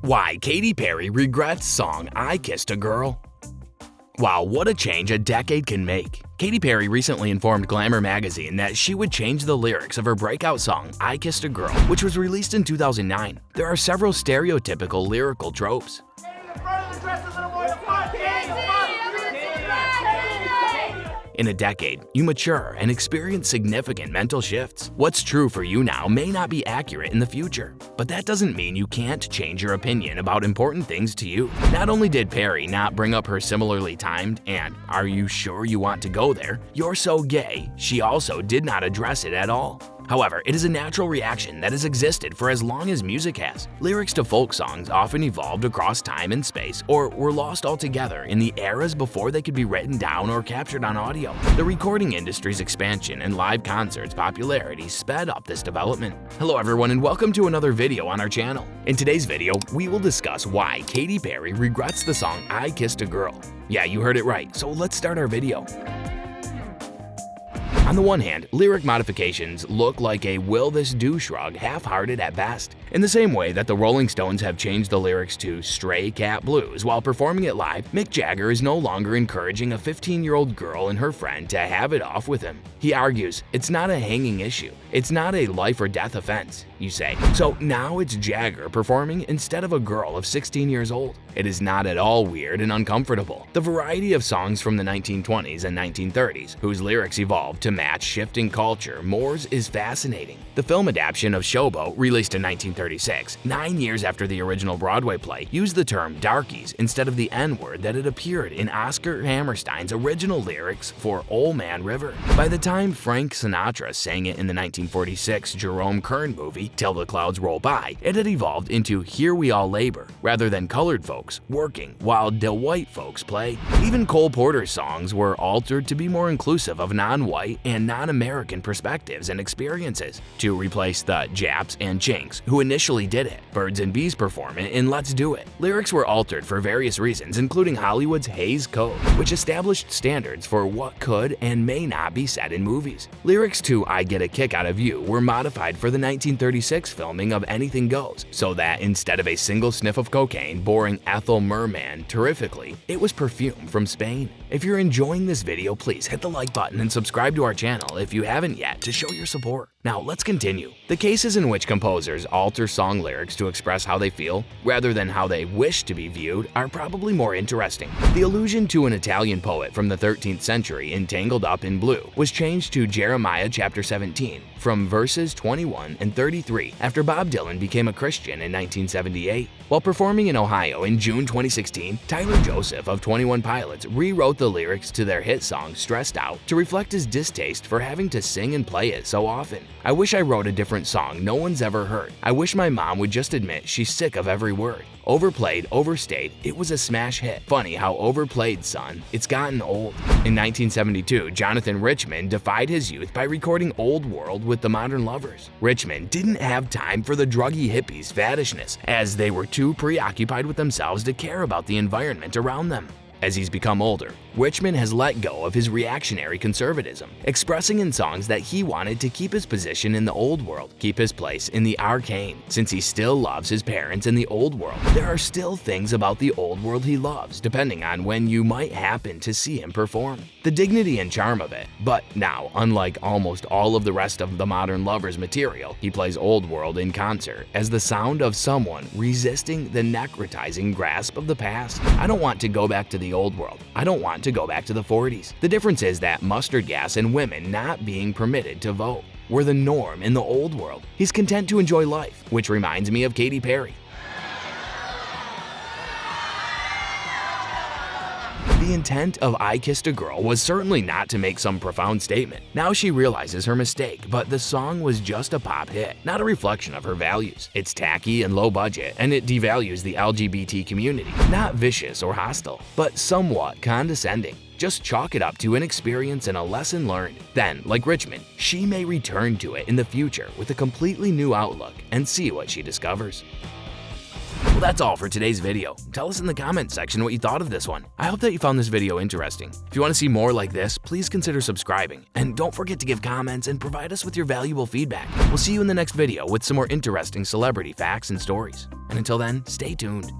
Why Katy Perry regrets song I Kissed a Girl. Wow, what a change a decade can make. Katy Perry recently informed Glamour magazine that she would change the lyrics of her breakout song I Kissed a Girl, which was released in 2009. There are several stereotypical lyrical tropes. In a decade, you mature and experience significant mental shifts. What's true for you now may not be accurate in the future, but that doesn't mean you can't change your opinion about important things to you. Not only did Perry not bring up her similarly timed and "Are you sure you want to go there? You're so gay," she also did not address it at all. However, it is a natural reaction that has existed for as long as music has. Lyrics to folk songs often evolved across time and space or were lost altogether in the eras before they could be written down or captured on audio. The recording industry's expansion and live concerts' popularity sped up this development. Hello everyone and welcome to another video on our channel. In today's video, we will discuss why Katy Perry regrets the song I Kissed a Girl. Yeah, you heard it right, so let's start our video. On the one hand, lyric modifications look like a will this do shrug, half-hearted at best. In the same way that the Rolling Stones have changed the lyrics to Stray Cat Blues while performing it live, Mick Jagger is no longer encouraging a 15-year-old girl and her friend to have it off with him. He argues, it's not a hanging issue, it's not a life or death offense, you say. So now it's Jagger performing instead of a girl of 16 years old. It is not at all weird and uncomfortable. The variety of songs from the 1920s and 1930s, whose lyrics evolved to match shifting culture mores, is fascinating. The film adaptation of Showboat, released in 1936, 9 years after the original Broadway play, used the term darkies instead of the N-word that had appeared in Oscar Hammerstein's original lyrics for Ol' Man River. By the time Frank Sinatra sang it in the 1946 Jerome Kern movie, Till the Clouds Roll By, it had evolved into Here We All Labor, rather than colored folks working while the white folks play. Even Cole Porter's songs were altered to be more inclusive of non-white and non-American perspectives and experiences, to replace the Japs and Chinks who initially did it. Birds and Bees perform it in Let's Do It. Lyrics were altered for various reasons, including Hollywood's Hays Code, which established standards for what could and may not be said in movies. Lyrics to I Get a Kick Out of You were modified for the 1936 filming of Anything Goes, so that instead of a single sniff of cocaine boring Ethel Merman terrifically, it was perfume from Spain. If you're enjoying this video, please hit the like button and subscribe to our channel if you haven't yet to show your support. Now let's continue. The cases in which composers alter song lyrics to express how they feel, rather than how they wish to be viewed, are probably more interesting. The allusion to an Italian poet from the 13th century in Tangled Up in Blue was changed to Jeremiah chapter 17 from verses 21 and 33 after Bob Dylan became a Christian in 1978. While performing in Ohio in June 2016, Tyler Joseph of 21 Pilots rewrote the lyrics to their hit song Stressed Out to reflect his distaste for having to sing and play it so often. I wish I wrote a different song no one's ever heard. I wish my mom would just admit she's sick of every word. Overplayed, overstayed, it was a smash hit. Funny how overplayed, son. It's gotten old. In 1972, Jonathan Richman defied his youth by recording Old World with the Modern Lovers. Richman didn't have time for the druggy hippies' faddishness, as they were too preoccupied with themselves to care about the environment around them. As he's become older, Richman has let go of his reactionary conservatism, expressing in songs that he wanted to keep his position in the old world, keep his place in the arcane. Since he still loves his parents in the old world, there are still things about the old world he loves, depending on when you might happen to see him perform. The dignity and charm of it. But now, unlike almost all of the rest of the Modern Lovers material, he plays Old World in concert as the sound of someone resisting the necrotizing grasp of the past. I don't want to go back to the old world. I don't want to go back to the 40s. The difference is that mustard gas and women not being permitted to vote were the norm in the old world. He's content to enjoy life, which reminds me of Katy Perry. The intent of I Kissed a Girl was certainly not to make some profound statement. Now she realizes her mistake, but the song was just a pop hit, not a reflection of her values. It's tacky and low budget, and it devalues the LGBT community. Not vicious or hostile, but somewhat condescending. Just chalk it up to an experience and a lesson learned. Then, like Richmond, she may return to it in the future with a completely new outlook and see what she discovers. Well, that's all for today's video. Tell us in the comments section what you thought of this one. I hope that you found this video interesting. If you want to see more like this, please consider subscribing. And don't forget to give comments and provide us with your valuable feedback. We'll see you in the next video with some more interesting celebrity facts and stories. And until then, stay tuned.